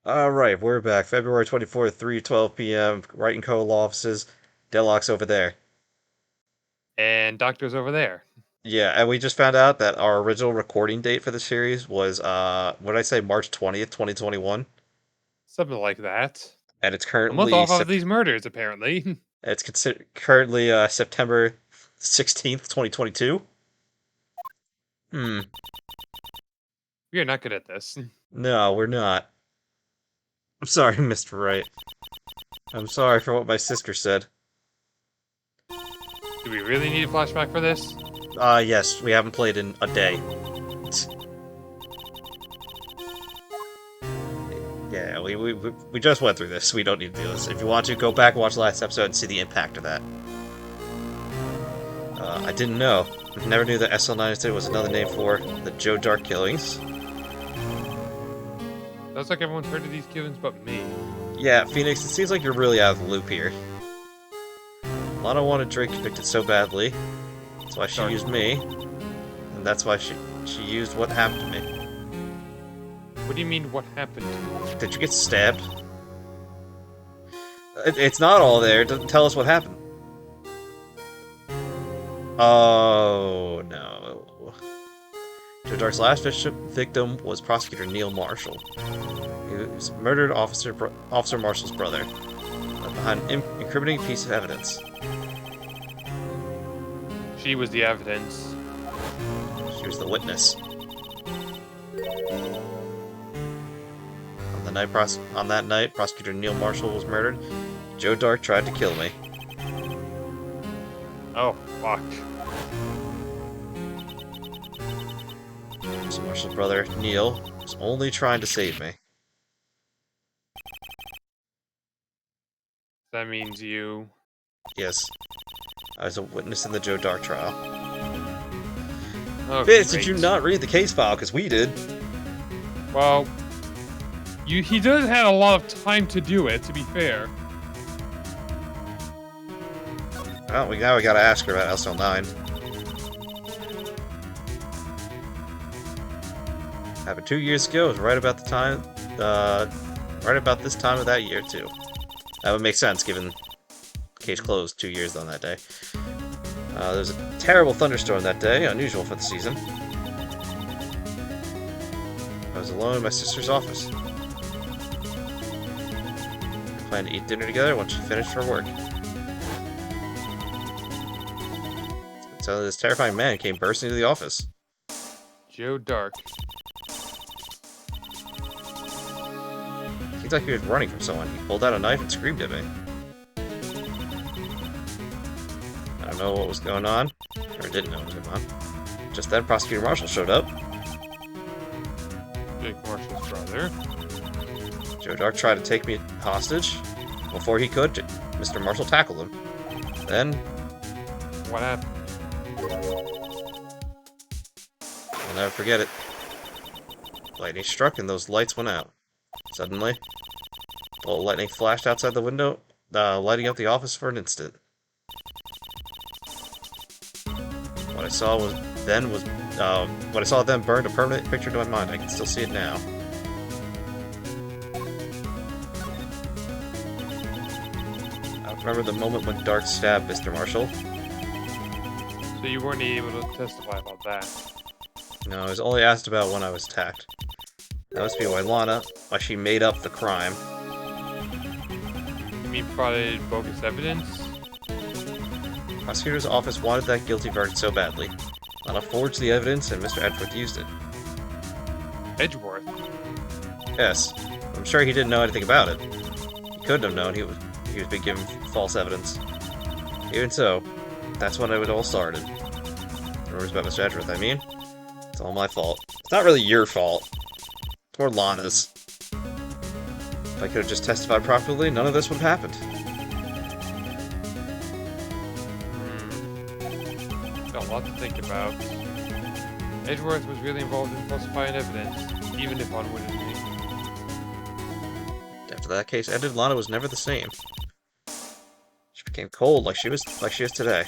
All right, we're back. February 24th, 3:12 p.m. Wright and Co. law offices. Deadlock's over there. And Doctor's over there. Yeah, and we just found out that our original recording date for the series was what did I say, March 20th, 2021, Something like that. and it's A month currently off of these murders, apparently. currently September 16th, 2022. Hmm. We are not good at this. No, we're not. I'm sorry, Mr. Wright. I'm sorry for what my sister said. Do we really need a flashback for this? Yes, we haven't played in a day. Yeah, we just went through this. We don't need to do this. If you want to, go back and watch the last episode and see the impact of that. I didn't know. Never knew that SL9 was another name for the Joe Dark killings. Sounds like everyone's heard of these killings but me. Yeah, Phoenix, it seems like you're really out of the loop here. Lana wanted Drake convicted so badly. That's why she used me. And that's why she used what happened to me. What do you mean, what happened to you? Did you get stabbed? It's not all there. It doesn't tell us what happened. Oh, no. Joe Dark's last victim was prosecutor Neil Marshall. He was murdered Officer Marshall's brother. Behind an incriminating piece of evidence. She was the evidence. She was the witness. On that night, prosecutor Neil Marshall was murdered. Joe Dark tried to kill me. Oh, fuck. So Marshall's brother, Neil, was only trying to save me. That means you... Yes. I was a witness in the Joe Dark trial. Oh, Fitz, great. did you not read the case file? Because we did. Well... He does have a lot of time to do it, to be fair. Well, now we gotta ask her about SL9. Happened 2 years ago. It was right about the time, right about this time of that year too. That would make sense given the case closed 2 years on that day. There was a terrible thunderstorm that day, unusual for the season. I was alone in my sister's office. We planned to eat dinner together once she finished her work. So this terrifying man came bursting into the office. Joe Dark. Seems like he was running from someone. He pulled out a knife and screamed at me. I don't know what was going on, or didn't know what was going on. Just then, Prosecutor Marshall showed up. Jake Marshall's brother. Joe Dark tried to take me hostage. Before he could, Mr. Marshall tackled him. Then, What happened? I'll never forget it. Lightning struck and those lights went out. Suddenly, a bolt of lightning flashed outside the window, lighting up the office for an instant. What I saw then burned a permanent picture to my mind. I can still see it now. I remember the moment when Dark stabbed Mr. Marshall. So you weren't able to testify about that. No, I was only asked about when I was attacked. That must be why she made up the crime. You mean provided bogus evidence? Prosecutor's office wanted that guilty verdict so badly. Lana forged the evidence and Mr. Edgeworth used it. Edgeworth? Yes, I'm sure he didn't know anything about it. He couldn't have known he was being given false evidence. Even so, that's when it all started. Rumors about Mr. Edgeworth, I mean. It's all my fault. It's not really your fault. It's more Lana's. If I could have just testified properly, none of this would have happened. Got a lot to think about. Edgeworth was really involved in falsifying evidence, even if unwittingly. After that case ended, Lana was never the same. She became cold like she is today.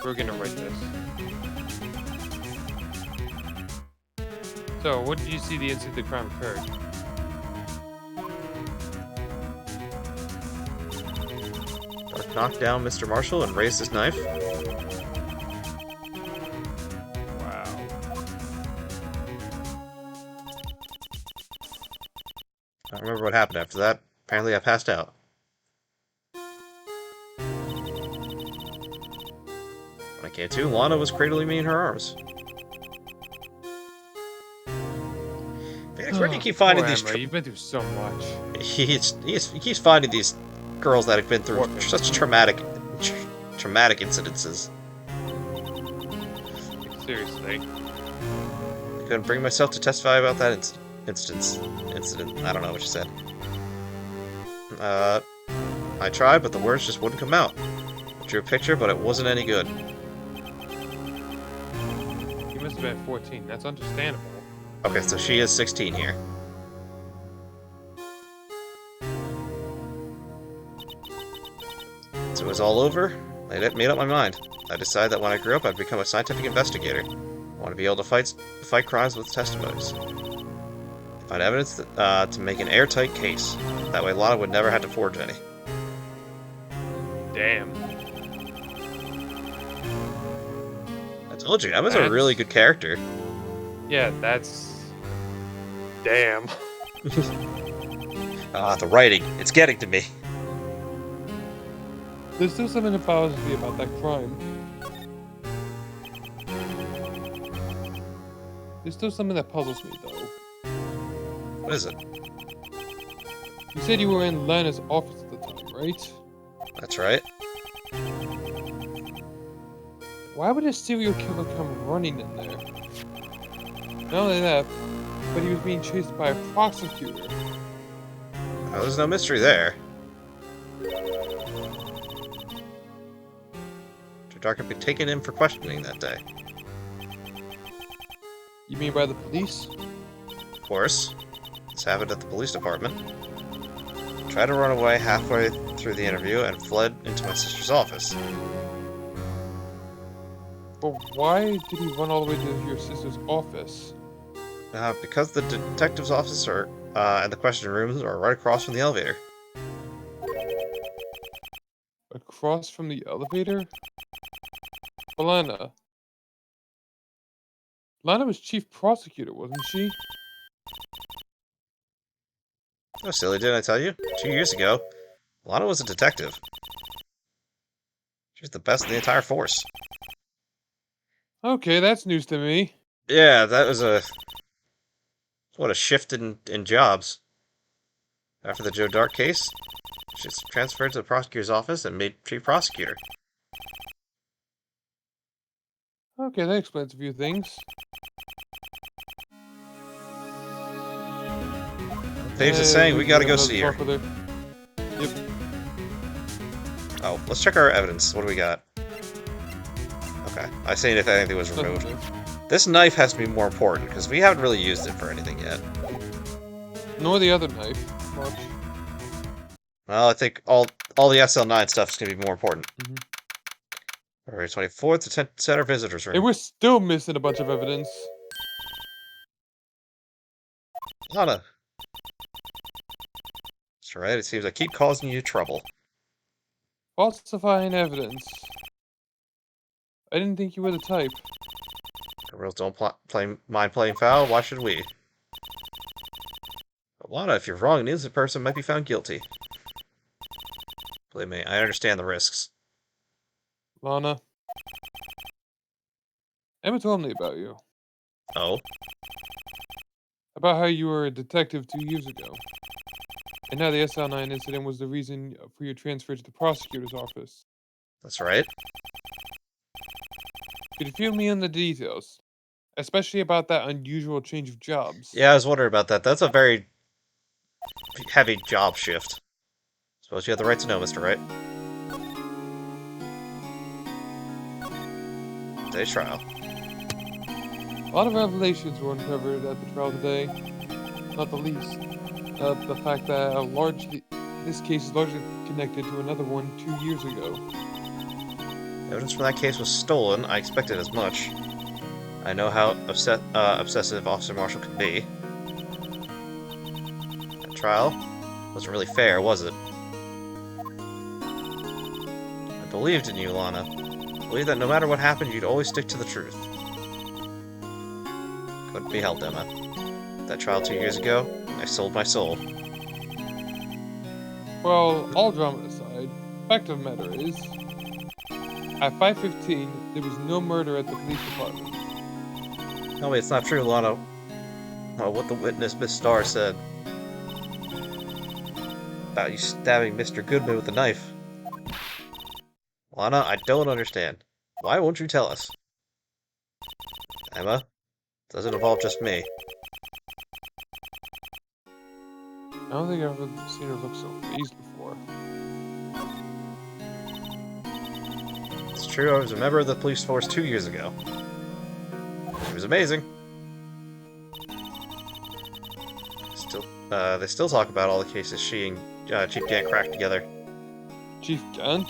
We're gonna write this. So, what did you see the instant the crime occurred? Dark knocked down Mr. Marshall and raised his knife. Wow. I don't remember what happened after that. Apparently I passed out. When I came to, Lana was cradling me in her arms. Phoenix, where do you keep finding Poor these... Emma, you've been through so much. He keeps finding these girls that have been through such traumatic incidences. Seriously. I couldn't bring myself to testify about that incident. I don't know what you said. I tried, but the words just wouldn't come out. I drew a picture, but it wasn't any good. You must have been 14. That's understandable. Okay, so she is 16 here. So it was all over. I made up my mind. I decided that when I grew up, I'd become a scientific investigator. I want to be able to fight crimes with testimonies. Find evidence to make an airtight case. That way Lana would never have to forge any. Damn. I told you, Emma's a really good character. Yeah, that's... Damn. The writing. It's getting to me. There's still something that bothers me about that crime. There's still something that puzzles me, though. What is it? You said you were in Lana's office at the time, right? That's right. Why would a serial killer come running in there? Not only that, but he was being chased by a prosecutor. Oh, there's no mystery there. Dark had been taken in for questioning that day. You mean by the police? Of course. This happened at the police department. Tried to run away halfway through the interview and fled into my sister's office. But why did he run all the way to your sister's office? Because the detective's office and the question rooms are right across from the elevator. Across from the elevator? Lana. Lana was chief prosecutor, wasn't she? Oh, silly, didn't I tell you? 2 years ago, Lana was a detective. She was the best in the entire force. Okay, that's news to me. Yeah, that was what a shift in jobs. After the Joe Dark case, she was transferred to the prosecutor's office and made chief prosecutor. Okay, that explains a few things. Paige is saying we gotta go another see her. talk with Yep. Oh, let's check our evidence. What do we got? Okay, I see if anything was removed. This knife has to be more important, because we haven't really used it for anything yet. Nor the other knife. Much. Well, I think all the SL9 stuff is going to be more important. Mhm. February 24th, the center visitors room. Hey, we're still missing a bunch of evidence. Lana. That's right, it seems I keep causing you trouble. Falsifying evidence. I didn't think you were the type. Girls don't mind playing foul, why should we? But Lana, if you're wrong, an innocent person might be found guilty. Believe me, I understand the risks. Lana. Emma told me about you. Oh? About how you were a detective 2 years ago. And how the SL9 incident was the reason for your transfer to the prosecutor's office. That's right. Could you fill me in the details? Especially about that unusual change of jobs. Yeah, I was wondering about that. That's a very heavy job shift. Suppose you have the right to know, Mr. Wright. Today's trial. A lot of revelations were uncovered at the trial today. Not the least. The fact that this case is largely connected to another one 2 years ago. Evidence from that case was stolen. I expected as much. I know how obsessive Officer Marshall can be. That trial wasn't really fair, was it? I believed in you, Lana. I believed that no matter what happened, you'd always stick to the truth. Couldn't be helped, Emma. That trial 2 years ago, I sold my soul. Well, all drama aside, fact of the matter is, at 5:15, there was no murder at the police department. Tell me it's not true, Lana. Well, what the witness, Miss Starr, said about you stabbing Mr. Goodman with a knife. Lana, I don't understand. Why won't you tell us? Emma, it doesn't involve just me. I don't think I've ever seen her look so phased before. It's true, I was a member of the police force 2 years ago. It was amazing. They still talk about all the cases she and Chief Gant cracked together. Chief Gant?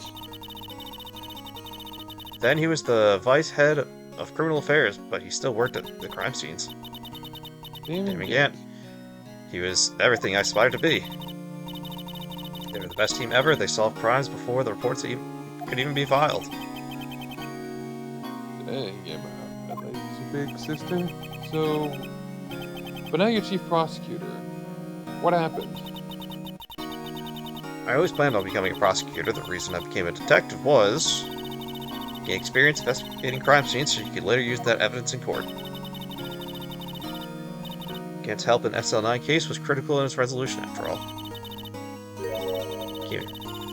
Then he was the vice head of criminal affairs, but he still worked at the crime scenes. Damon Gant. He was everything I aspired to be. They were the best team ever. They solved crimes before the reports could even be filed. Dang, Emma. She's a big sister. So, but now you're chief prosecutor. What happened? I always planned on becoming a prosecutor. The reason I became a detective was gain experience investigating crime scenes so you could later use that evidence in court. Gant's help in SL9 case was critical in its resolution, after all.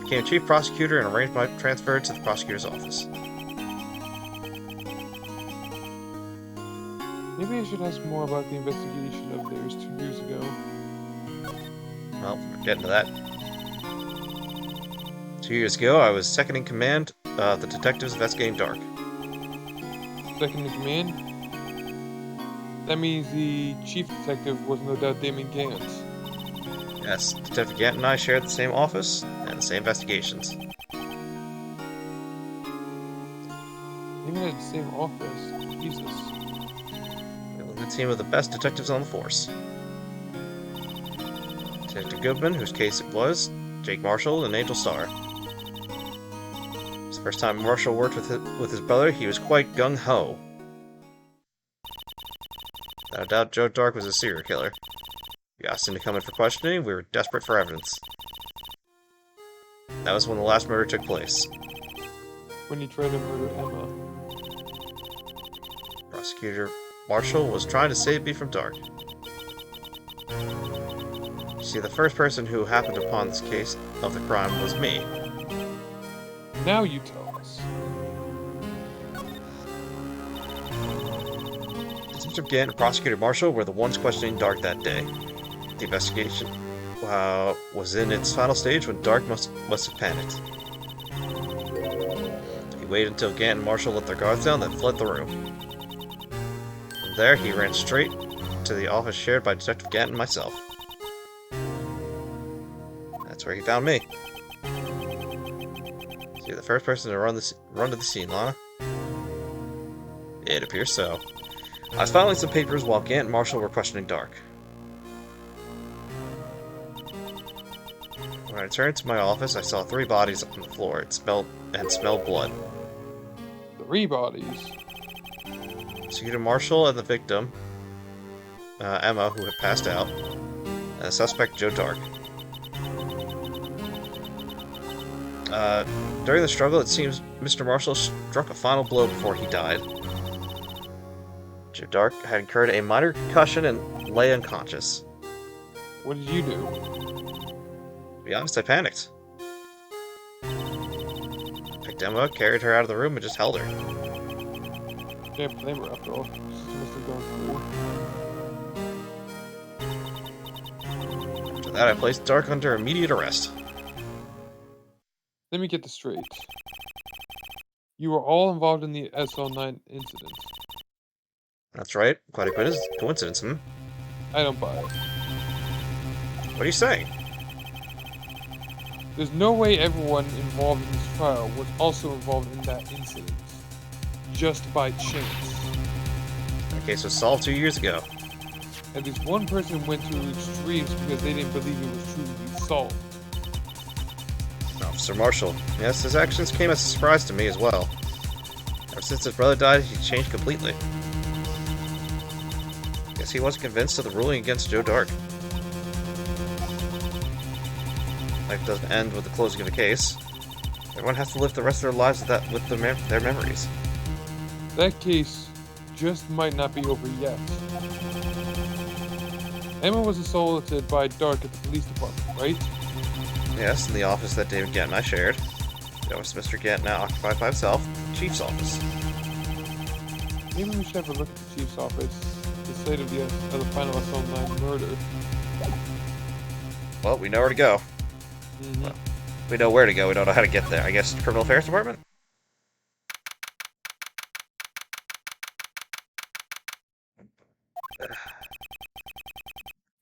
Became chief prosecutor and arranged my transfer to the prosecutor's office. Maybe I should ask more about the investigation of theirs 2 years ago. Well, we're getting to that. 2 years ago, I was second in command of the detectives investigating Dark. Second in command? That means the chief detective was no doubt Damon Gant. Yes, Detective Gant and I shared the same office and the same investigations. Even at the same office. Jesus. We were the team of the best detectives on the force. Detective Goodman, whose case it was, Jake Marshall, and Angel Starr. It was the first time Marshall worked with his brother, he was quite gung-ho. Without a doubt, Joe Dark was a serial killer. We asked him to come in for questioning, we were desperate for evidence. That was when the last murder took place. When he tried to murder Emma. Prosecutor Marshall was trying to save me from Dark. You see, the first person who happened upon this case of the crime was me. Now you tell us. Detective Gant and Prosecutor Marshall were the ones questioning Dark that day. The investigation was in its final stage when Dark must have panicked. He waited until Gant and Marshall let their guards down, then fled the room. From there, he ran straight to the office shared by Detective Gant and myself. That's where he found me. So you're the first person to run to the scene, Lana? It appears so. I was filing some papers while Gant and Marshall were questioning Dark. When I returned to my office, I saw 3 bodies on the floor. It smelled blood. 3 bodies? Prosecutor Marshall and the victim, Emma, who had passed out, and the suspect, Joe Dark. During the struggle, it seems Mr. Marshall struck a final blow before he died. Joe Dark had incurred a minor concussion and lay unconscious. What did you do? To be honest, I panicked. Picked Emma, carried her out of the room, and just held her. Can't blame her after all. She must have gone through. After that, I placed Dark under immediate arrest. Let me get this straight. You were all involved in the SL9 incident. That's right. Quite a coincidence, hmm? I don't buy it. What are you saying? There's no way everyone involved in this trial was also involved in that incident. Just by chance. The case was solved 2 years ago. At least one person went to extremes because they didn't believe it was truly solved. Officer Marshall. Yes, his actions came as a surprise to me as well. Ever since his brother died, he changed completely. Guess he wasn't convinced of the ruling against Joe Dark. Life doesn't end with the closing of the case. Everyone has to live the rest of their lives with their memories. That case just might not be over yet. Emma was assaulted by Dark at the police department, right? Yes, in the office that David Gant and I shared. The office Mr. Gant now occupied by himself, the chief's office. Maybe we should have a look at the chief's office, the site of the final SL9 murder. Well, we know where to go. Mm-hmm. We know where to go, we don't know how to get there. I guess Criminal Affairs Department?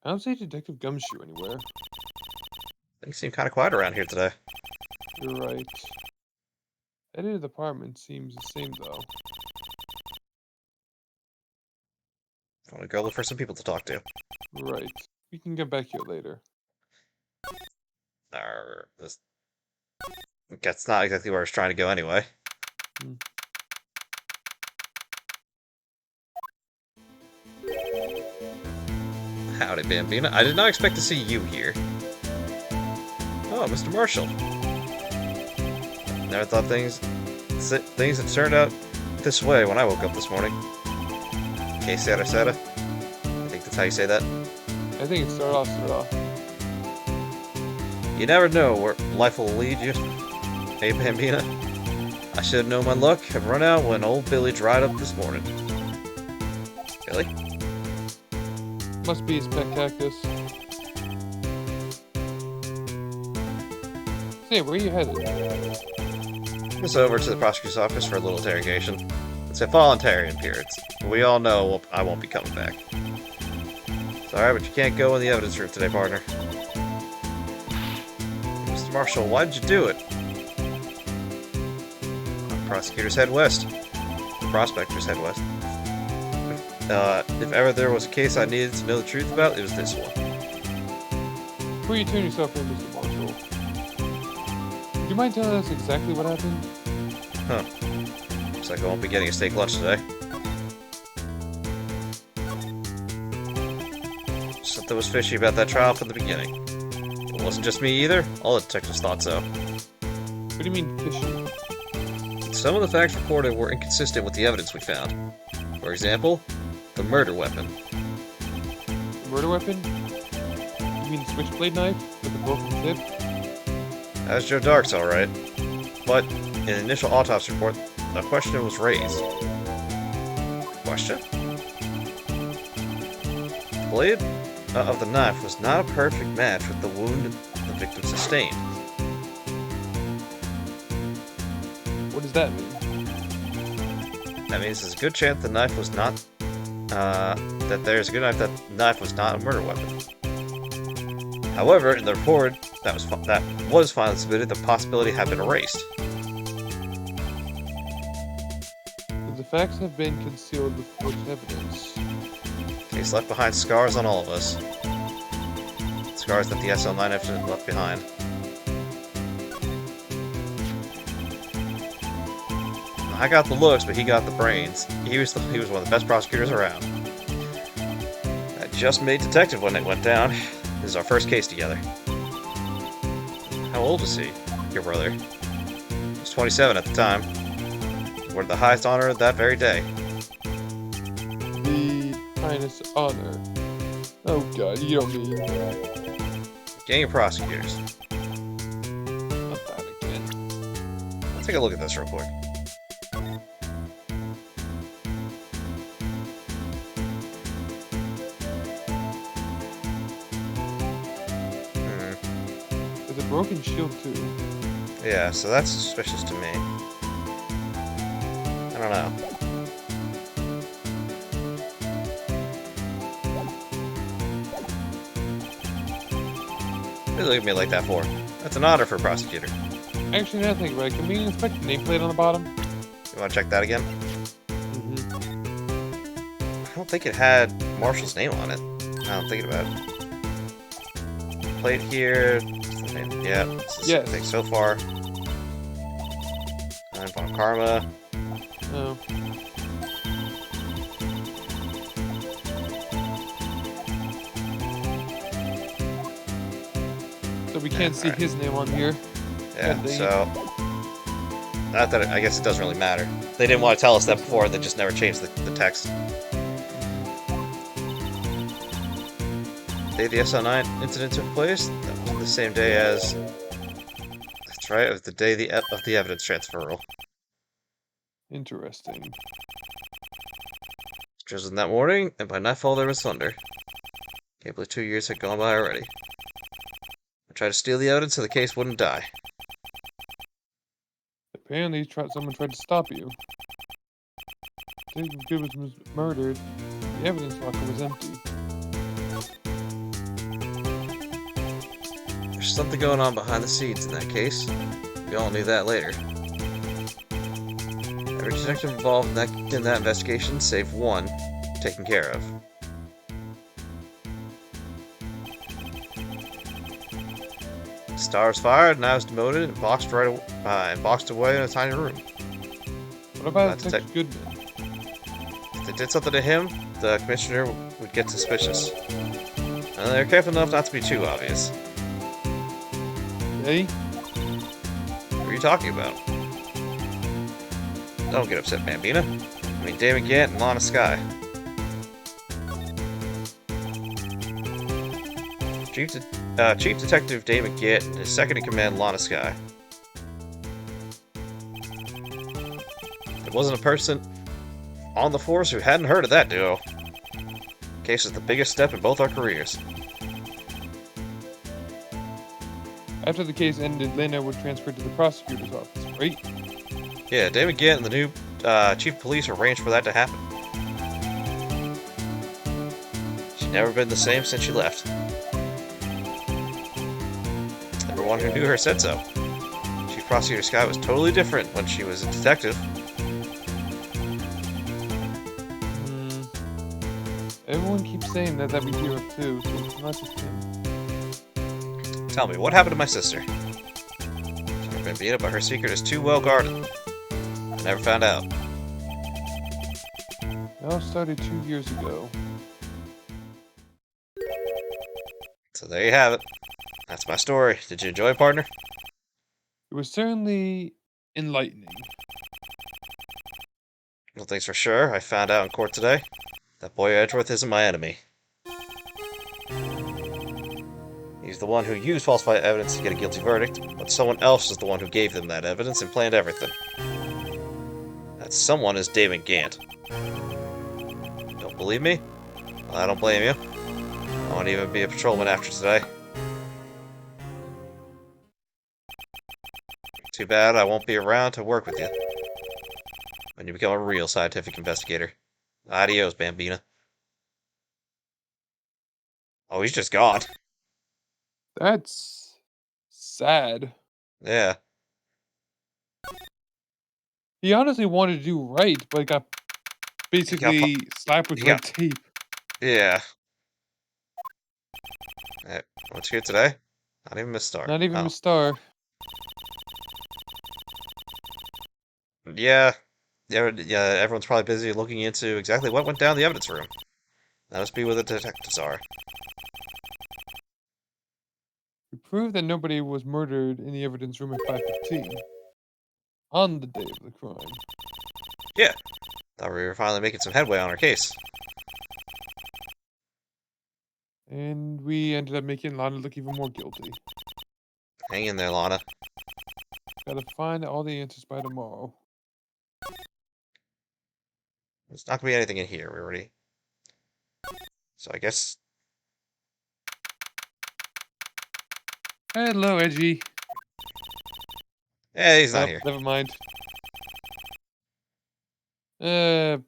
I don't see Detective Gumshoe anywhere. Things seem kind of quiet around here today. You're right. Head of the department seems the same though. I want to go look for some people to talk to. Right. We can get back here later. That's not exactly where I was trying to go anyway. Hmm. Howdy, Bambina. I did not expect to see you here. Oh, Mr. Marshall. Never thought things had turned out this way when I woke up this morning. Quesada Sada? I think that's how you say that. I think it's start off. You never know where life will lead you. Hey, Bambina. I should have known my luck had run out when old Billy dried up this morning. Billy? Must be his pet cactus. Say, where are you headed? Just over to the prosecutor's office for a little interrogation. It's a voluntary appearance. We all know I won't be coming back. Sorry, but you can't go in the evidence room today, partner. Mr. Marshall, why did you do it? Prosecutors head west. Prospectors head west. If ever there was a case I needed to know the truth about, it was this one. Before you turn yourself in, Mr. Marshall, would you mind telling us exactly what happened? Huh. Looks like I won't be getting a steak lunch today. Something was fishy about that trial from the beginning. It wasn't just me either. All the detectives thought so. What do you mean, fishy? Some of the facts reported were inconsistent with the evidence we found. For example, the murder weapon. The murder weapon? You mean the switchblade knife with the broken tip? That was Joe Dark's, alright. But, in the initial autopsy report, a question was raised. Question? The blade of the knife was not a perfect match with the wound the victim sustained. What does that mean? That means there's a good chance the knife was not, that there's a good chance that the knife was not a murder weapon. However, in the report that was finally submitted, the possibility had been erased. The facts have been concealed with forged evidence. Case left behind scars on all of us. Scars that the SL9 have left behind. I got the looks, but he got the brains. He was one of the best prosecutors around. I just made detective when it went down. This is our first case together. How old is he? Your brother. He was 27 at the time. Awarded the highest honor that very day. The highest honor. Oh god, you don't mean... Gang of prosecutors. Not that again. Let's take a look at this real quick. There's a broken shield too. Yeah, so that's suspicious to me. I don't know. What do you look at me like that for? That's an honor for a prosecutor. Actually, now I think about it, can we inspect the nameplate on the bottom? You want to check that again? Mm-hmm. don't think it had Marshall's name on it. Now I'm thinking about it. Plate here. Yeah, this is Yes. everything so far. And Von Karma. Oh. So we can't see Alright. his name on here. Yeah, Good thing. so... Not that I guess it doesn't really matter. They didn't want to tell us that before, they just never changed the text. The day the SL9 incident took place, that was the same day as... That's right, it was the day of the evidence transferal. Interesting. Drizzling that morning, and by nightfall there was thunder. Can't believe 2 years had gone by already. I tried to steal the evidence so the case wouldn't die. Apparently, someone tried to stop you. Detective Gibbons was murdered. The evidence locker was empty. There's something going on behind the scenes in that case. We all knew that later. Every detective involved in that investigation, save one, taken care of. Star was fired, and I was demoted and boxed away in a tiny room. What about That's Detective Goodman? If they did something to him, the commissioner would get suspicious. And they're careful enough not to be too obvious. Hey? What are you talking about? Don't get upset, Bambina. I mean, Damon Gant and Lana Sky. Chief Detective Damon Gant and his second-in-command, Lana Sky. There wasn't a person on the force who hadn't heard of that duo. The case is the biggest step in both our careers. After the case ended, Lena would transfer to the prosecutor's office, right? Yeah, Damon Gant and the new chief of police arranged for that to happen. She's never been the same since she left. Everyone who knew her said so. Chief Prosecutor Sky was totally different when she was a detective. Everyone keeps saying that we hear of too, so it's not just him. Tell me, what happened to my sister? She's been beat up, but her secret is too well guarded. I never found out. It all started 2 years ago. So there you have it. That's my story. Did you enjoy it, partner? It was certainly enlightening. Well, things for sure. I found out in court today. That boy Edgeworth isn't my enemy. He's the one who used falsified evidence to get a guilty verdict, but someone else is the one who gave them that evidence and planned everything. That someone is Damon Gant. Don't believe me? Well, I don't blame you. I won't even be a patrolman after today. Too bad I won't be around to work with you when you become a real scientific investigator. Adios, Bambina. Oh, he's just gone. That's sad. Yeah. He honestly wanted to do right, but got basically slapped with he red got- tape. Yeah. Hey, what's here today? Not even Miss Star. Not even Oh. a star. Yeah. Yeah, everyone's probably busy looking into exactly what went down in the evidence room. That must be where the detectives are. We proved that nobody was murdered in the evidence room at 5:15. On the day of the crime. Yeah. Thought we were finally making some headway on our case. And we ended up making Lana look even more guilty. Hang in there, Lana. Gotta find all the answers by tomorrow. There's not gonna be anything in here. We already. So I guess. Hello, Edgy. Yeah, he's not Oh, here. never mind.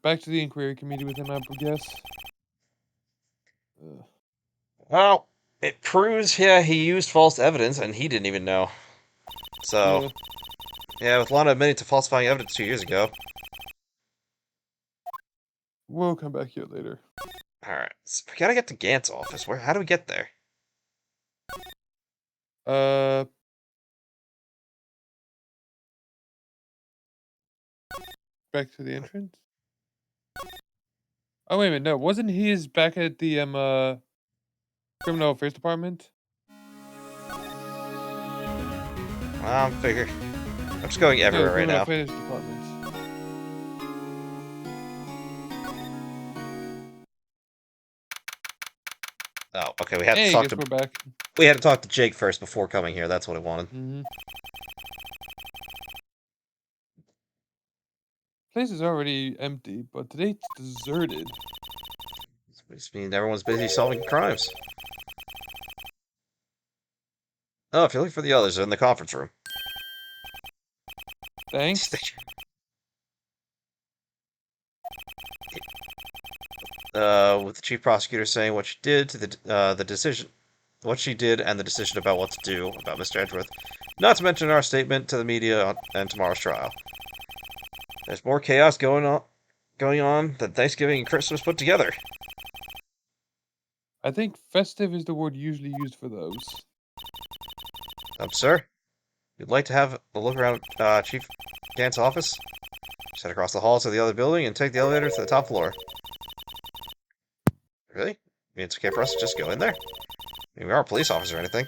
Back to the inquiry committee with him, I guess. Well, it proves, yeah, he used false evidence and he didn't even know. So, yeah, with Lana admitting to falsifying evidence 2 years ago. We'll come back here later. Alright, so we gotta get to Gant's office. How do we get there? Uh, back to the entrance. Oh wait a minute, no, wasn't his back at the criminal affairs department? I'm just going No, the everywhere right criminal now. affairs department. Oh, okay, we had to Hey, talk guess to we're back. Jake first before coming here. That's what I wanted. Mm-hmm. Place is already empty, but today it's deserted. This means everyone's busy solving crimes. Oh, if you're looking for the others, they're in the conference room. Thanks. With the chief prosecutor saying what she did to the decision, what she did, and the decision about what to do about Mr. Edgeworth. Not to mention our statement to the media and tomorrow's trial. There's more chaos going on than Thanksgiving and Christmas put together. I think festive is the word usually used for those. Sir, you'd like to have a look around Chief Gant's office? Just head across the hall to the other building and take the elevator to the top floor. Really? I mean, it's okay for us to just go in there? I mean, we aren't police officers or anything.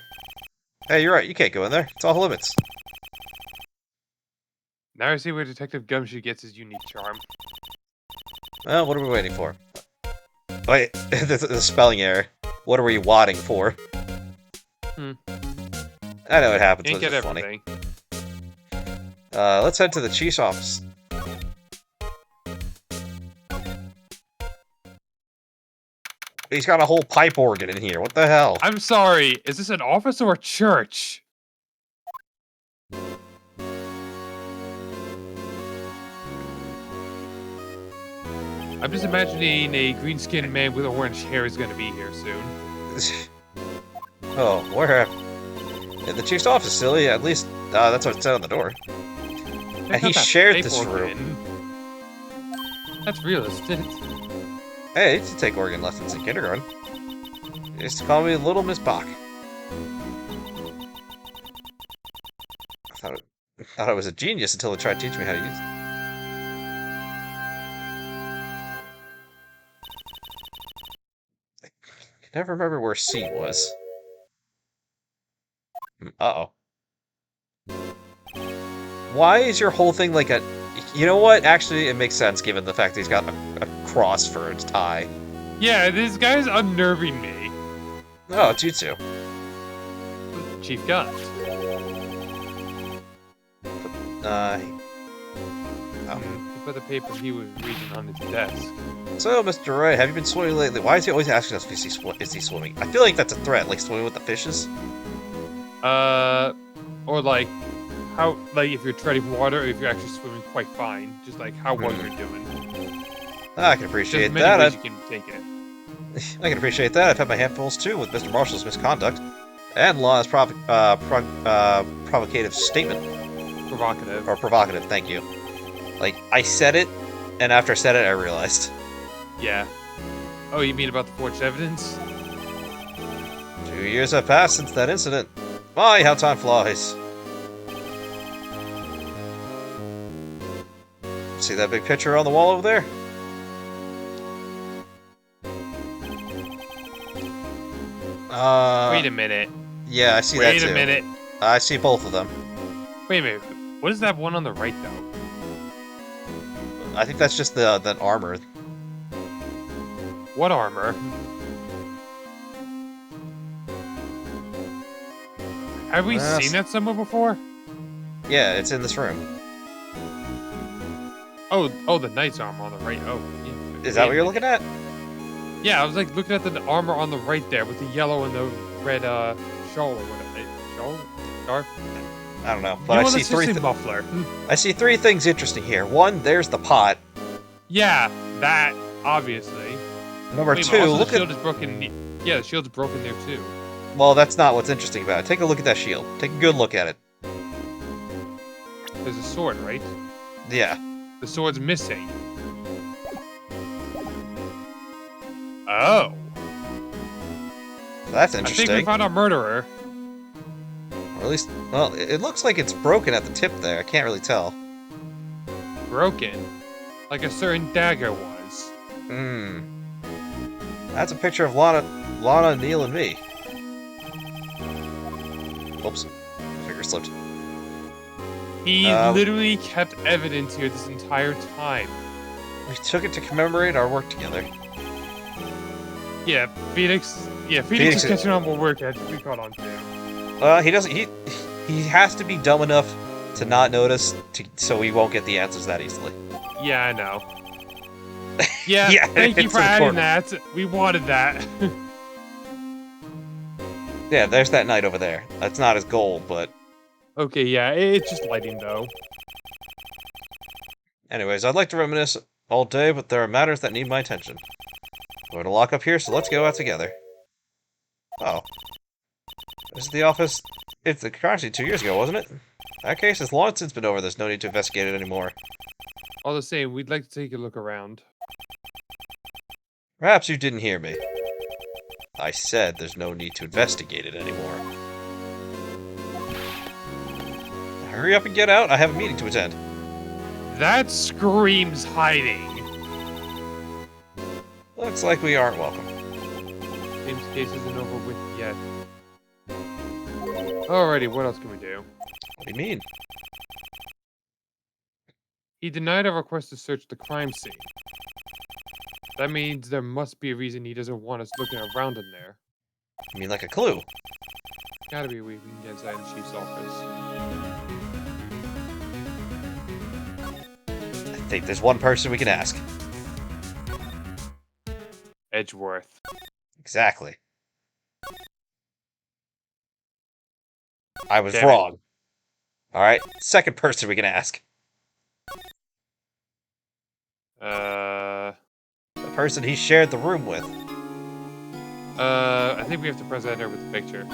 Hey, you're right, you can't go in there. It's off limits. Now I see where Detective Gumshoe gets his unique charm. Well, what are we waiting for? Wait, the spelling error. What are we wadding for? Hmm. I know it happens, Can't but get it's funny. everything. Let's head to the chief's office. He's got a whole pipe organ in here. What the hell? I'm sorry, is this an office or a church? I'm just imagining a green-skinned man with orange hair is going to be here soon. Oh, where? In the chief's office, silly. At least that's what it said on the door. And he shared this room. That's realistic. Hey, I used to take organ lessons in kindergarten. They used to call me Little Miss Bach. I thought I was a genius until they tried to teach me how to use it. I can never remember where C was. Uh-oh. Why is your whole thing like a... You know what? Actually, it makes sense given the fact that he's got a cross for his tie. Yeah, this guy's unnerving me. Oh, it's you two. Chief Gun. He put the paper he was reading on his desk. So, Mr. Wright, have you been swimming lately? Why is he always asking us if is he swimming? I feel like that's a threat, like swimming with the fishes. Or like, how, like if you're treading water, or if you're actually swimming quite fine, just like how well you're doing. I can appreciate There's many that. ways you can take it. I can appreciate that. I've had my handfuls too with Mr. Marshall's misconduct and Lana's provocative statement. Provocative. Or provocative, thank you. Like, I said it, and after I said it, I realized. Yeah. Oh, you mean about the forged evidence? 2 years have passed since that incident. My, how time flies. See that big picture on the wall over there? Wait a minute. Yeah, I see that too. Wait a minute. I see both of them. Wait a minute. What is that one on the right, though? I think that's just the armor. What armor? Have we seen that somewhere before? Yeah, it's in this room. Oh, the knight's armor on the right. Oh, yeah. Is that what you're looking at? Yeah, I was like looking at the armor on the right there with the yellow and the red shawl or whatever. Shawl? Scarf? I don't know, but I see three. Muffler. I see three things interesting here. One, there's the pot. Yeah, that obviously. Number Wait, two, also look the shield at. is broken. Yeah, the shield's broken there too. Well, that's not what's interesting about it. Take a look at that shield. Take a good look at it. There's a sword, right? Yeah. The sword's missing. Oh. So that's I think interesting. we found our murderer. Or at least, well, it looks like it's broken at the tip there. I can't really tell. Broken. Like a certain dagger was. Hmm. That's a picture of Lana, Neil, and me. Oops. Finger slipped. He literally kept evidence here this entire time. We took it to commemorate our work together. Yeah, Phoenix. Yeah, Phoenix is catching on what we caught on to. He doesn't. He has to be dumb enough to not notice, so we won't get the answers that easily. Yeah, I know. Yeah, Yeah, thank you it's for adding important. that. We wanted that. Yeah, there's that knight over there. That's not his goal, but Okay, yeah, it's just lighting though. anyways, I'd like to reminisce all day, but there are matters that need my attention. We're going to lock up here, so let's go out together. Oh. This is the office. It's the crime scene 2 years ago, wasn't it? That case has long since been over. There's no need to investigate it anymore. All the same, we'd like to take a look around. Perhaps you didn't hear me. I said there's no need to investigate it anymore. Hurry up and get out. I have a meeting to attend. That screams hiding. Looks like we aren't welcome. James' case isn't over with yet. Alrighty, what else can we do? What do you mean? He denied our request to search the crime scene. That means there must be a reason he doesn't want us looking around in there. You mean like a clue? Gotta be a way we can get inside the chief's office. I think there's one person we can ask. Edgeworth. Exactly. I was Damn it. wrong. Alright, second person we can ask. The person he shared the room with. I think we have to present her with the picture.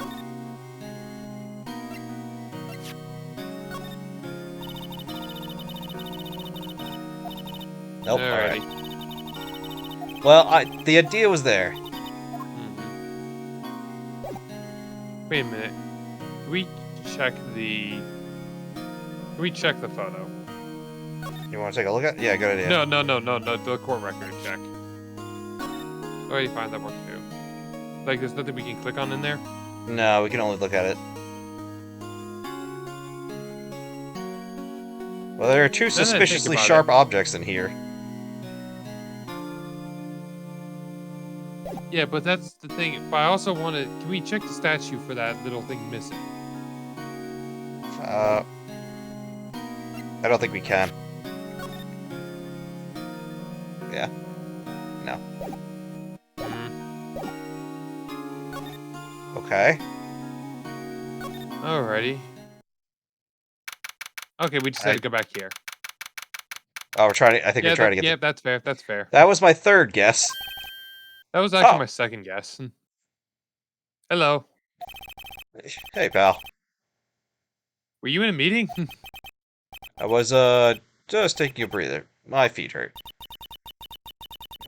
Nope, Alrighty. alright. Well, the idea was there. Wait a minute. Can we check the... Can we check the photo? You want to take a look at it? Yeah, good idea. No, the court record check. Alrighty, fine, that works too. Like, there's nothing we can click on in there? No, we can only look at it. Well, there are two Now that I think suspiciously about sharp it- objects in here. Yeah, but that's the thing. But I also want to... Can we check the statue for that little thing missing? I don't think we can. Yeah. No. Okay. Alrighty. Okay, we just had to go back here. Oh, we're trying to... I think we're trying to get... Yeah, that's fair. That's fair. That was my third guess. That was actually Oh. my second guess. Hello. Hey, pal. Were you in a meeting? I was, just taking a breather. My feet hurt.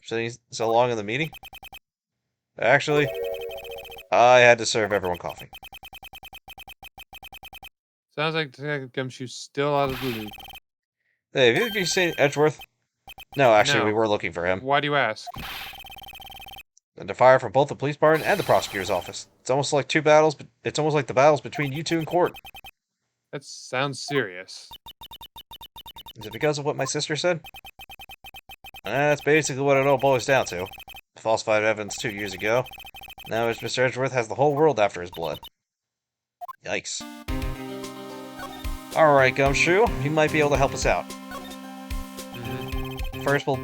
Sitting so long in the meeting? Actually, I had to serve everyone coffee. Sounds like Detective Gumshoe's still out of the loop. Hey, have you seen Edgeworth? No, actually, No. we were looking for him. Why do you ask? Under fire from both the police department and the prosecutor's office. It's almost like two battles, but it's almost like the battles between you two in court. That sounds serious. Is it because of what my sister said? That's basically what it all boils down to. Falsified evidence 2 years ago. Now Mr. Edgeworth has the whole world after his blood. Yikes. Alright, Gumshoe. You might be able to help us out. First, we'll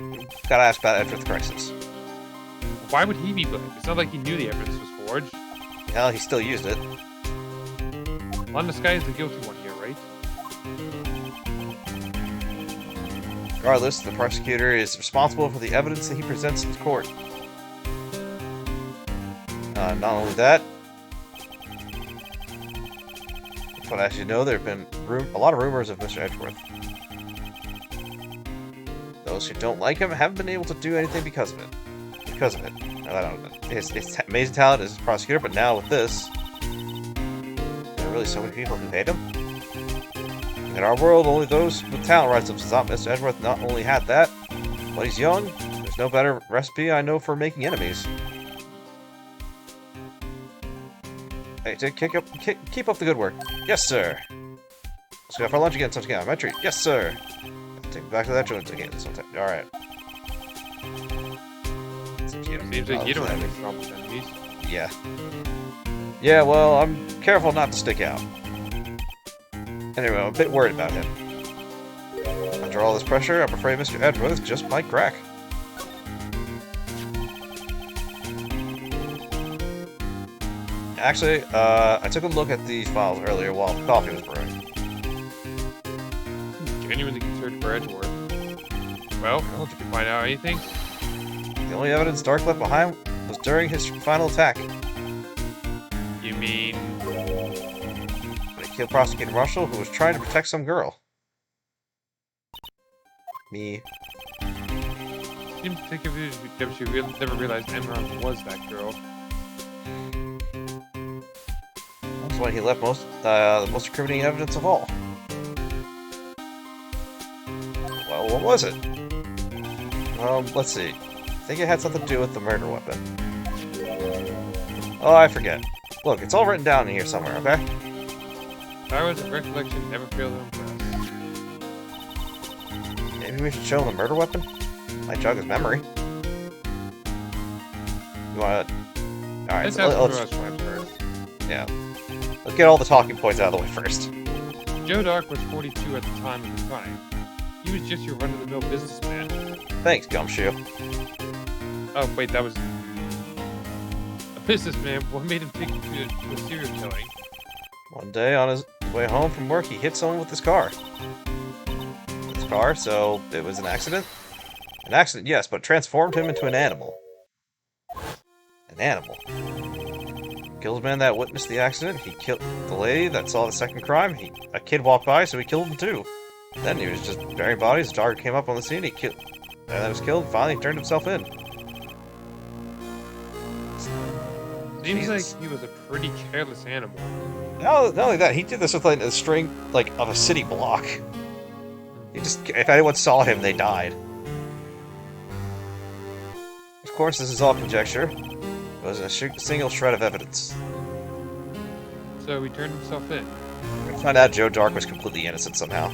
gotta ask about Edgeworth's crisis. Why would he be blamed? It's not like he knew the evidence was forged. Hell, he still used it. London Sky is the guilty one here, right? Regardless, the prosecutor is responsible for the evidence that he presents in court. Not only that, but as you know, there have been a lot of rumors of Mr. Edgeworth. Those who don't like him haven't been able to do anything because of it. I don't know. His amazing talent as a prosecutor, but now with this, there are really so many people who hate him. In our world, only those with talent rise up to the top. Mr. Edgeworth not only had that, but he's young. There's no better recipe I know for making enemies. Hey, keep up the good work. Yes, sir. Let's go for lunch again sometime. Elementary. Yes, sir. Take me back to that joint again sometime. All right. Seems like you don't have any problem with enemies. Yeah. Yeah, well, I'm careful not to stick out. Anyway, I'm a bit worried about him. Under all this pressure, I'm afraid Mr. Edgeworth just might crack. Actually, I took a look at these files earlier while the coffee was brewing. Genuinely concerned for Edgeworth. Well, did you find out anything? The only evidence Dark left behind was during his final attack. You mean... When he killed Prosecutor Marshall, who was trying to protect some girl. Me. Seems to think of it as if she never realized Emerald was that girl. That's why he left the most incriminating evidence of all. Well, what was it? Let's see. I think it had something to do with the murder weapon. Oh, I forget. Look, it's all written down in here somewhere, okay? Powers of recollection never fail to impress. Maybe we should show him the murder weapon? Might jog his memory. You wanna... Alright, Let's so ask let's... Ross first. Yeah. Let's get all the talking points out of the way first. Joe Dark was 42 at the time of the crime. He was just your run-of-the-mill businessman. Thanks, Gumshoe. Oh, wait, that was... A businessman? What made him take you to a serial killing? One day, on his way home from work, he hit someone with his car. So it was an accident? An accident, yes, but transformed him into an animal. An animal. Killed the man that witnessed the accident. He killed the lady that saw the second crime. A kid walked by, so he killed him too. Then he was just burying bodies. His daughter came up on the scene. And then was killed. Finally, he turned himself in. Seems Jesus. like he was a pretty careless animal. Not only that, he did this with like a string of a city block. If anyone saw him, they died. Of course, this is all conjecture. It was a single shred of evidence. So he turned himself in. We found out Joe Dark was completely innocent somehow.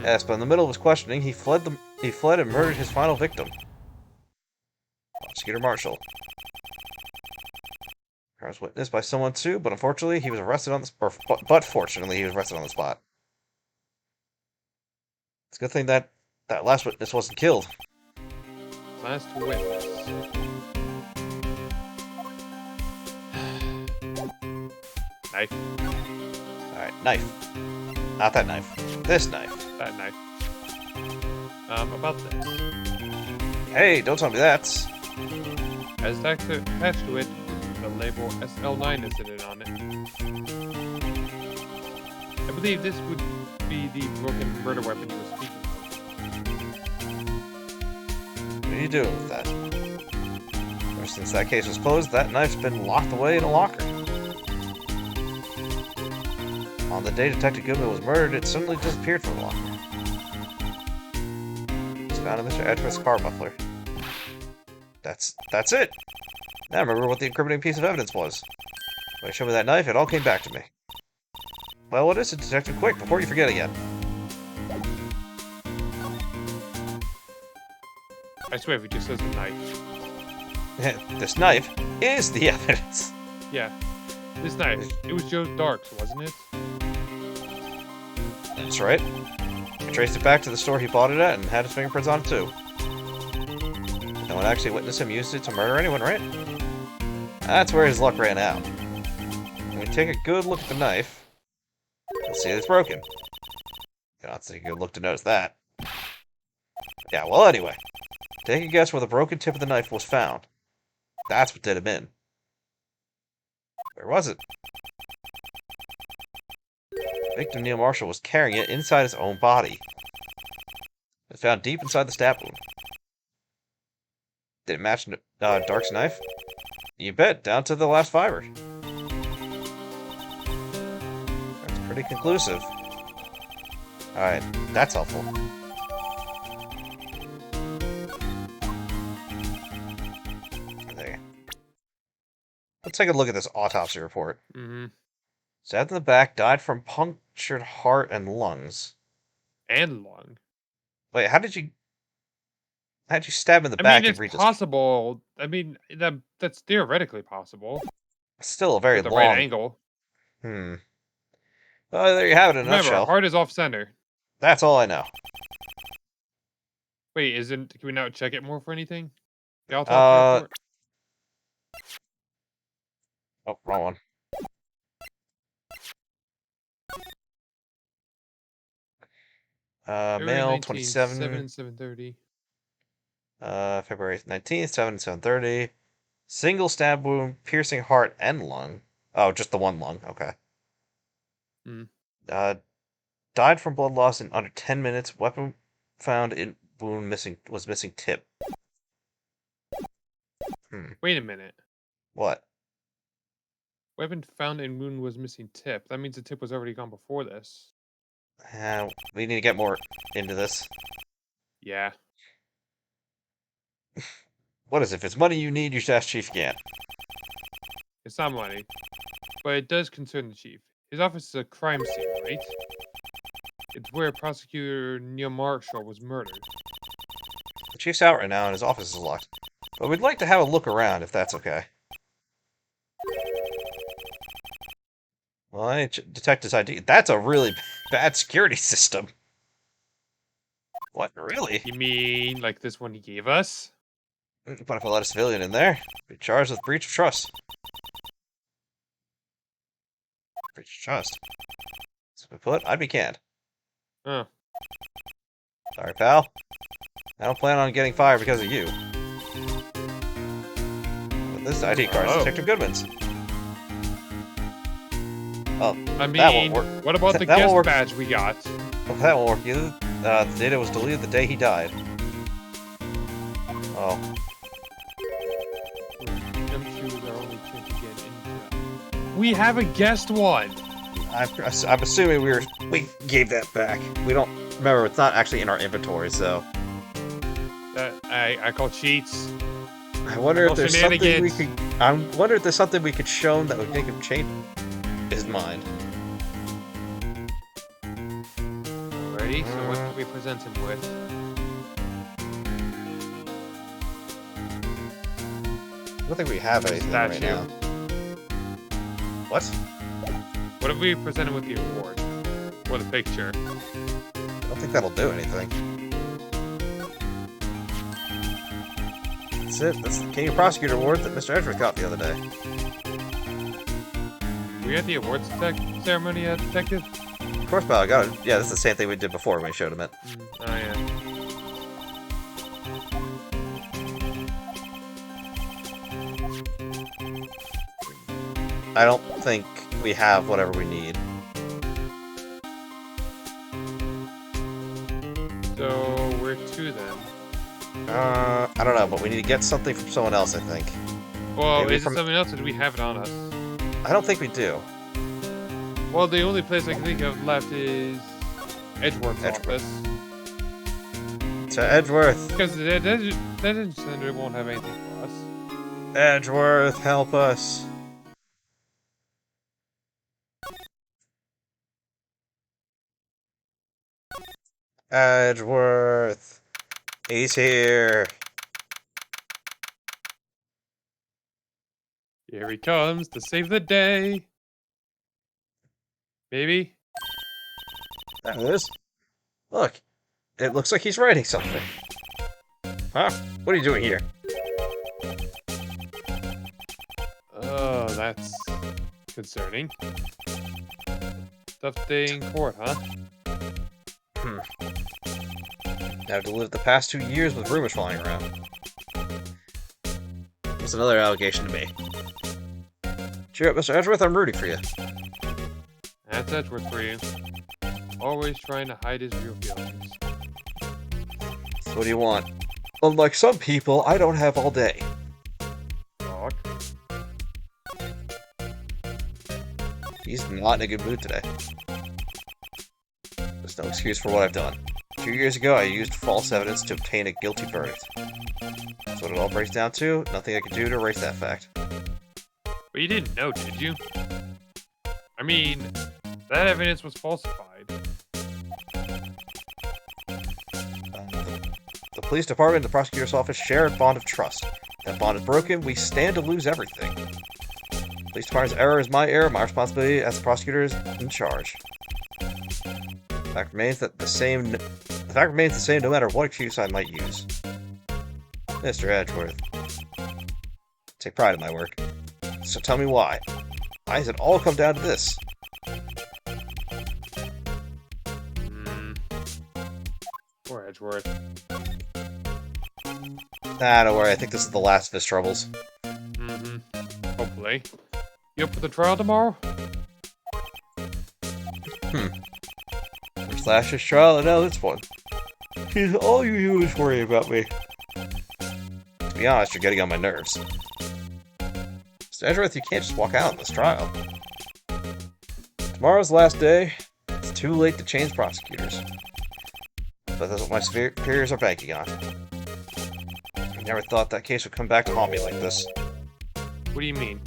Yes, but in the middle of his questioning, he fled and murdered his final victim. Prosecutor Marshall. I was witnessed by someone too, but unfortunately, he was arrested on the but fortunately, he was arrested on the spot. It's a good thing that last witness wasn't killed. Last witness. Knife. Alright, knife. Not that knife. This knife. That knife. About this. Hey, don't tell me that. As attached to it, the label SL9 is written on it. I believe this would be the broken murder weapon you were speaking of. What are you doing with that? Ever since that case was closed, that knife's been locked away in a locker. On the day Detective Goodman was murdered, it suddenly disappeared from the locker. It's found in Mr. Edgeworth's car muffler. That's it! Now I remember what the incriminating piece of evidence was. When he showed me that knife, it all came back to me. Well, what is it, Detective? Quick, before you forget again. I swear if it just says a knife. This knife is the evidence. Yeah. This knife. It was Joe Dark's, wasn't it? That's right. I traced it back to the store he bought it at and had his fingerprints on it too. No one actually witnessed him use it to murder anyone, right? That's where his luck ran out. When we take a good look at the knife, you'll see it's broken. You don't have to take a good look to notice that. Yeah, well anyway. Take a guess where the broken tip of the knife was found. That's what did him in. Where was it? Victim Neil Marshall was carrying it inside his own body. It was found deep inside the stab wound. Did it match Dark's knife? You bet, down to the last fiber. That's pretty conclusive. Alright, that's helpful. There. Let's take a look at this autopsy report. Mm-hmm. Stabbed in the back, died from punctured heart and lungs. And lung. Wait, how'd you stab him in the I back mean, and it's reach his... possible. I mean, that's theoretically possible. Still a very With the long... right angle. Hmm. Well, there you have it in a Remember, nutshell. heart is off center. That's all I know. Wait, can we now check it more for anything? The autopsy report? Oh, wrong one. February Male, 19th, 27. 7 and 7:30. February 19th, 7 7:30. Single stab wound, piercing heart and lung. Oh, just the one lung. Okay. Hmm. Died from blood loss in under 10 minutes. Weapon found in wound was missing tip. Wait a minute. What? Weapon found in wound was missing tip. That means the tip was already gone before this. We need to get more into this. Yeah. What is it? If it's money you need, you should ask Chief Gant. It's not money. But it does concern the chief. His office is a crime scene, right? It's where prosecutor Neil Marshall was murdered. The Chief's out right now and his office is locked. But we'd like to have a look around, if that's okay. Well, I detect his ID. That's a really bad security system. What, really? You mean like this one he gave us? But if I let a civilian in there, be charged with breach of trust. Breach of trust. Simply put, I'd be canned. Huh. Sorry, pal. I don't plan on getting fired because of you. But this ID card is Detective Goodman's. Oh, I that won't mean, work. what about the That won't guest work. badge we got? Well, that won't work either. The data was deleted the day he died. Oh. Gumshoe is our only chance to get into that. We have a guest one! I'm assuming we gave that back. We don't remember. It's not actually in our inventory, so I call cheats. I wonder if there's something we Shenanigans. could. I wonder if there's something we could show him that would make him change his mind. Alrighty, so what can we present him with? I don't think we have anything right Statue. now. What? What if we present him with the award? Or the picture? I don't think that'll do anything. That's it. That's the King of Prosecutor Award that Mr. Edgeworth got the other day. We had the awards ceremony, Detective? Of course, pal, I got it. Yeah, this is the same thing we did before when we showed him it. Oh, yeah. I don't think we have whatever we need. So, where to then? I don't know, but we need to get something from someone else, I think. Well, Maybe is from- it something else or do we have it on us? I don't think we do. Well, the only place I can think of left is Edgeworth's Edgeworth. office. To Edgeworth. Because the detention center won't have anything for us. Edgeworth, help us. Edgeworth. He's here. Here he comes to save the day. Maybe? There it is. Look. It looks like he's writing something. Huh? What are you doing here? Oh, that's concerning. Stuff day in court, huh? Now to live the past 2 years with rumors flying around. That's another allegation to me. Cheer up, Mr. Edgeworth, I'm rooting for you. That's Edgeworth for you. Always trying to hide his real feelings. So what do you want? Unlike some people, I don't have all day. Doc. He's not in a good mood today. There's no excuse for what I've done. 2 years ago, I used false evidence to obtain a guilty verdict. That's what it all breaks down to. Nothing I can do to erase that fact. But you didn't know, did you? I mean, that evidence was falsified. The police department and the prosecutor's office share a bond of trust. If that bond is broken, we stand to lose everything. The police department's error is my error. My responsibility as the prosecutor is in charge. The fact remains the same no matter what excuse I might use. Mr. Edgeworth. I take pride in my work. So tell me why. Why does it all come down to this? Poor Edgeworth. Don't worry. I think this is the last of his troubles. Hopefully. You up for the trial tomorrow? First last year's trial, and now this one. Jeez, all you do is worry about me. To be honest, you're getting on my nerves. Mr. Edgeworth, you can't just walk out on this trial. Tomorrow's the last day. It's too late to change prosecutors. But that's what my superiors are banking on. I never thought that case would come back to haunt me like this. What do you mean?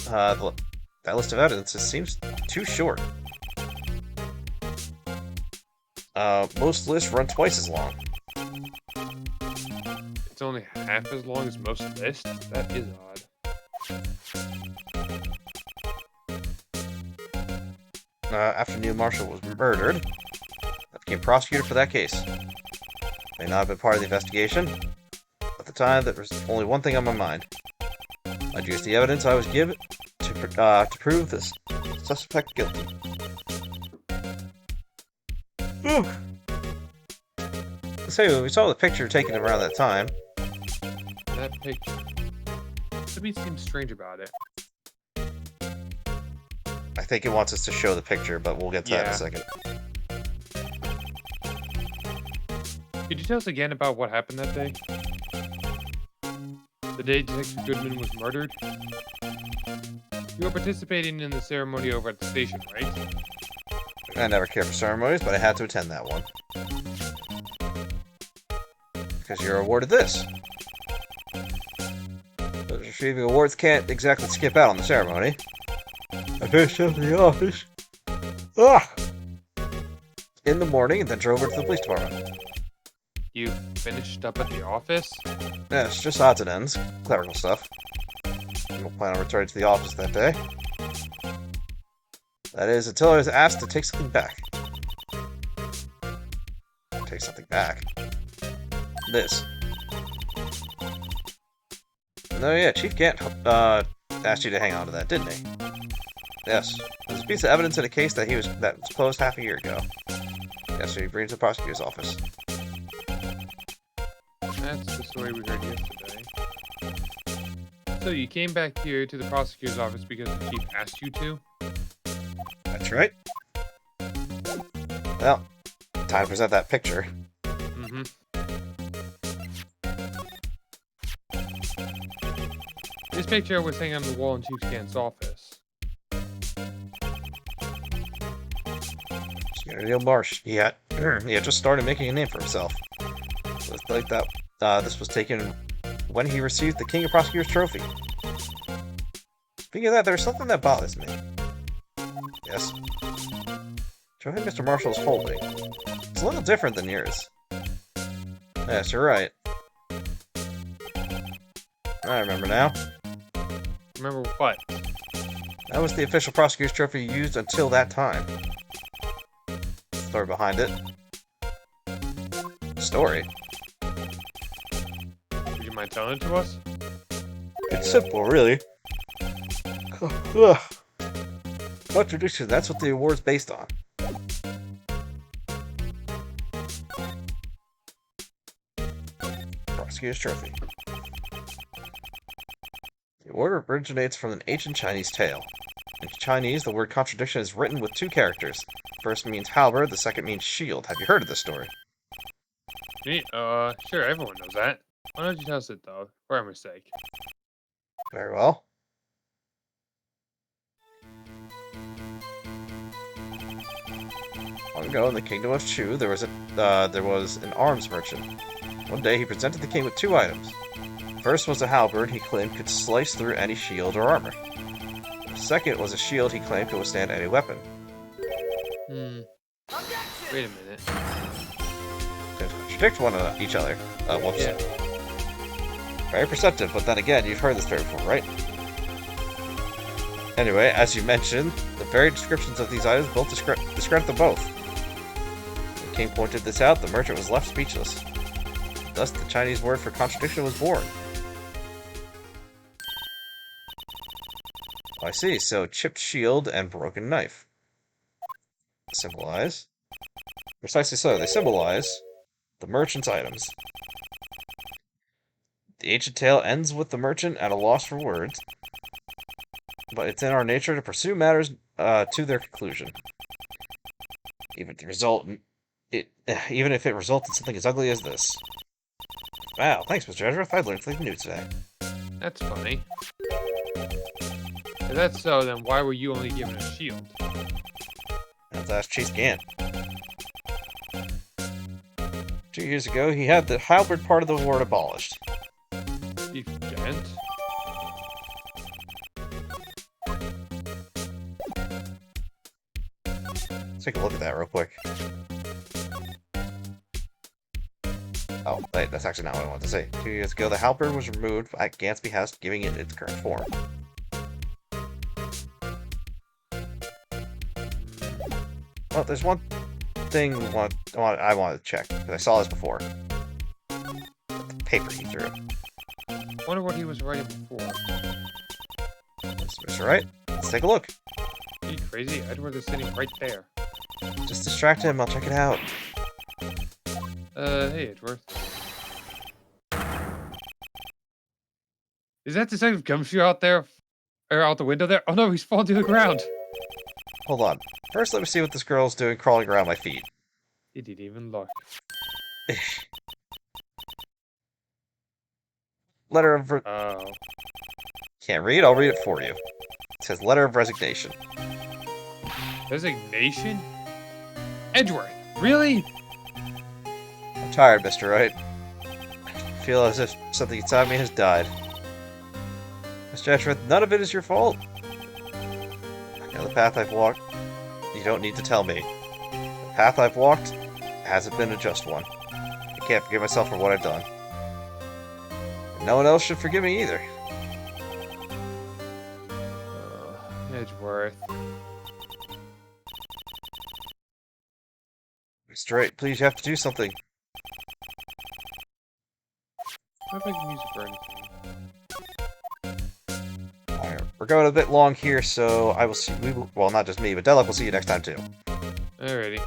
That list of evidence seems too short. Most lists run twice as long. It's only half as long as most lists? That is odd. After Neil Marshall was murdered, I became prosecutor for that case. May not have been part of the investigation. At the time, there was only one thing on my mind. I'd use the evidence I was given to prove this suspect guilty. So, when we saw the picture taken around that time. That picture. Something seems strange about it. I think it wants us to show the picture, but we'll get to that in a second. Could you tell us again about what happened that day? The day Detective Goodman was murdered? You were participating in the ceremony over at the station, right? I never cared for ceremonies, but I had to attend that one. Because you're awarded this. Those receiving awards can't exactly skip out on the ceremony. I finished up in the office. In the morning, and then drove over to the police department. You finished up at the office? Yeah, it's just odds and ends. Clerical stuff. I don't plan on returning to the office that day. That is, until I was asked to take something back. Take something back. This. No, yeah, Chief Gant asked you to hang on to that, didn't he? Yes. There's a piece of evidence in a case that was closed half a year ago. Yes, so he brings to the prosecutor's office. That's the story we heard yesterday. So you came back here to the prosecutor's office because the chief asked you to? That's right. Well, time to present that picture. This picture was hanging on the wall in Chief Gant's office. Neil Marsh. He had just started making a name for himself. It was like that. This was taken when he received the King of Prosecutors trophy. Speaking of that, there's something that bothers me. Yes. Trophy Mr. Marshall is holding. It's a little different than yours. Yes, you're right. I remember now. Remember what? That was the official prosecutor's trophy used until that time. Story behind it. Story? Would you mind telling it to us? It's simple, really. Contradiction, that's what the award's based on. Prosecutor's trophy. The award originates from an ancient Chinese tale. In Chinese, the word contradiction is written with two characters. First means halberd, the second means shield. Have you heard of this story? Me? Sure, everyone knows that. Why don't you tell us it, though? For our mistake. Very well. Long ago in the kingdom of Chu, there was an arms merchant. One day he presented the king with two items. The first was a halberd he claimed could slice through any shield or armor. The second was a shield he claimed could withstand any weapon. Wait a minute. They contradict each other. Whoops. Yeah. Very perceptive, but then again, you've heard this story before, right? Anyway, as you mentioned, the very descriptions of these items both describe them both. When the king pointed this out, the merchant was left speechless. Thus, the Chinese word for contradiction was born. I see, so chipped shield and broken knife. Symbolize? Precisely so, they symbolize the merchant's items. The ancient tale ends with the merchant at a loss for words, but it's in our nature to pursue matters to their conclusion. Even if it results in something as ugly as this. Wow, thanks, Mr. Edgeworth. I learned something new today. That's funny. If that's so, then why were you only given a shield? Let's ask Chase Gant. 2 years ago, he had the halberd part of the word abolished. Chief Gant? Let's take a look at that real quick. Oh, wait, that's actually not what I wanted to say. 2 years ago, the halberd was removed at Gant's behest, giving it its current form. Well, there's one thing I wanted to check, because I saw this before. The paper he threw. Wonder what he was writing before. Mr. Wright, let's take a look. Are you crazy? Edward is sitting right there. Just distract him, I'll check it out. Hey, Edward. Is that Detective Gumshoe out there? Or out the window there? Oh no, he's fallen to the ground! Hold on. First, let me see what this girl's doing crawling around my feet. He didn't even look. Letter of... Oh. Can't read? I'll read it for you. It says letter of resignation. Resignation? Edward, really? I'm tired, Mr. Wright. I feel as if something inside me has died. Mr. Edgeworth, none of it is your fault. I know the path I've walked. You don't need to tell me. The path I've walked hasn't been a just one. I can't forgive myself for what I've done. And no one else should forgive me either. Edgeworth. Mr. Wright, please, you have to do something. I'm not making music or anything. Alright, we're going a bit long here, so I will see. Well, not just me, but Delek will see you next time too. Alrighty.